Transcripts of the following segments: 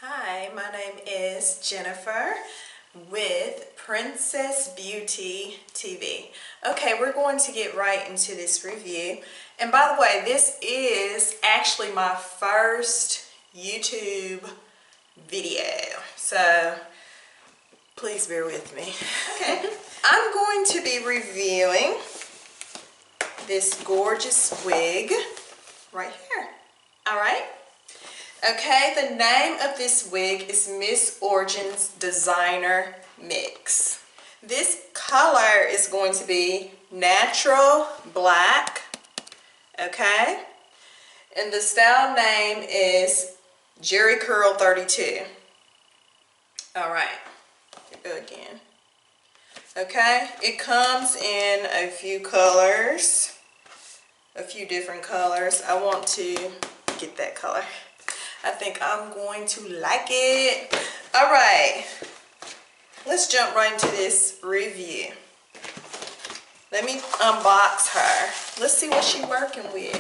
Hi, my name is Jennifer with Princess Beauty TV. Okay, we're going to get right into this review. And by the way, this is actually my first YouTube video, so please bear with me. Okay, I'm going to be reviewing this gorgeous wig right here. All right. Okay, the name of this wig is Miss Origins Designer Mix. This color is going to be natural black, okay? And the style name is Jerry Curl 32. All right, here we go again. Okay, it comes in a few colors, a few different colors. I want to get that color. I think I'm going to like it. All right, let's jump right into this review. Let me unbox her. Let's see what she's working with.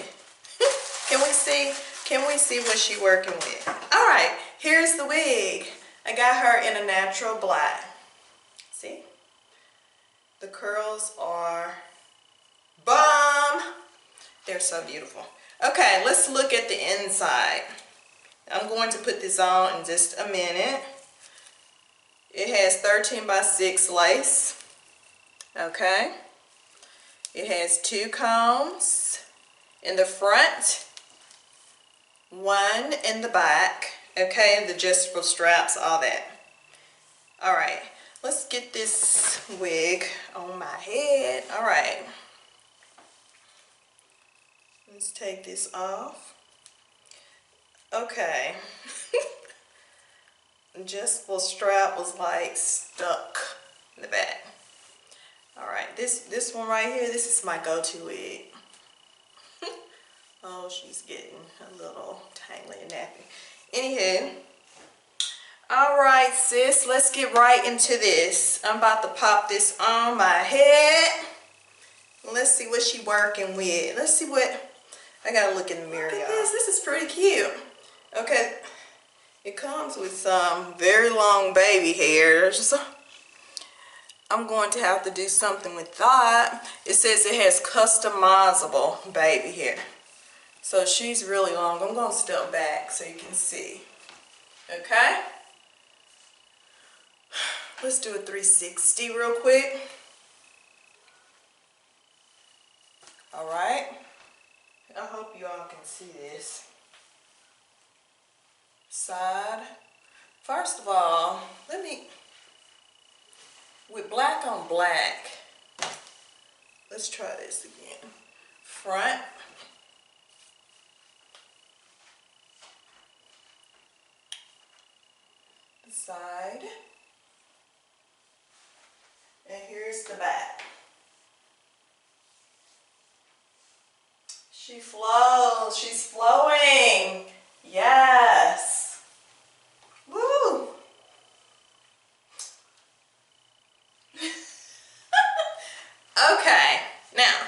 Can we see what she's working with? All right, here's the wig. I got her in a natural black. See? The curls are bomb. They're so beautiful. Okay, let's look at the inside. I'm going to put this on in just a minute. It has 13 by 6 lace. Okay. It has 2 combs in the front, 1 in the back. Okay, and the adjustable straps, all that. All right, let's get this wig on my head. All right. Let's take this off. Okay, adjustable strap was like stuck in the back. All right, this one right here, this is my go-to wig. Oh, she's getting a little tangly and nappy. Anywho, all right, sis, let's get right into this. I'm about to pop this on my head. Let's see what she working with. Let's see what, I gotta look in the mirror, y'all. This is pretty cute. Okay, it comes with some very long baby hairs. I'm going to have to do something with that. It says it has customizable baby hair. So she's really long. I'm going to step back so you can see. Okay? Let's do a 360 real quick. All right. I hope you all can see this. Side. First of all, with black on black, let's try this again. Front. The side. And here's the back. She flows. She's flowing. Yes. Woo. Okay, now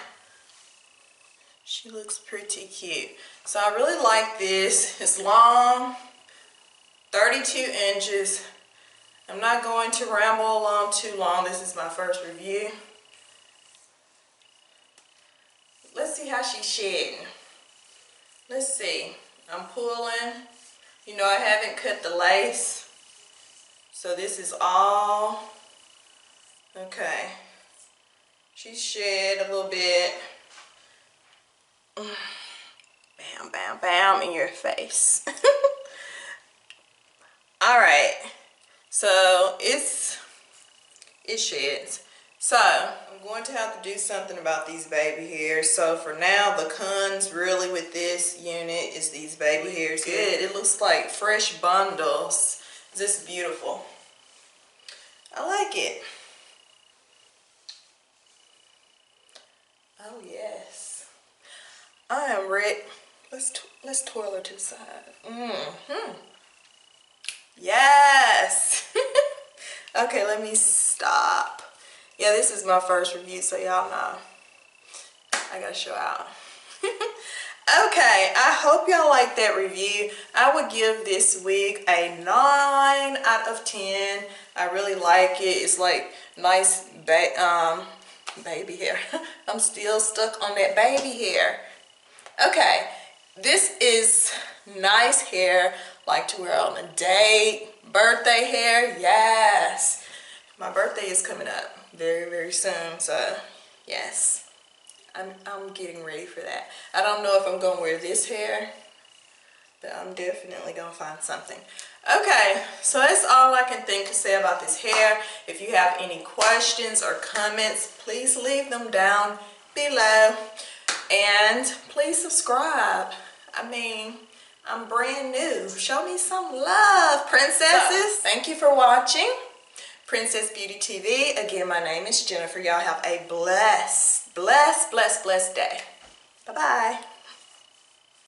she looks pretty cute. So I really like this. It's long, 32 inches. I'm not going to ramble along too long. This is my first review. Let's see how she's shedding. Let's see. I'm pulling. You know, I haven't cut the lace. So this is all, okay. She shed a little bit. Bam, bam, bam in your face. All right. So it sheds. So I'm going to have to do something about these baby hairs. So for now, the cons really with this unit is these baby hairs. Good. It looks like fresh bundles. Just beautiful. I like it. Oh yes. I am ready. Let's twirl her to the side. Yes. Okay, let me stop. Yeah, this is my first review, so y'all know I gotta show out. Okay, I hope y'all like that review. I would give this wig a 9 out of 10. I really like it. It's like nice baby hair. I'm still stuck on that baby hair. Okay, this is nice hair, like to wear on a date, birthday hair, yes. My birthday is coming up very, very soon, so yes. I'm getting ready for that. I don't know if I'm gonna wear this hair, but I'm definitely gonna find something. Okay, so that's all I can think to say about this hair. If you have any questions or comments, please leave them down below. And please subscribe. I mean, I'm brand new. Show me some love, princesses. So, thank you for watching Princess Beauty TV. Again, my name is Jennifer. Y'all have a blessed day. Bye-bye.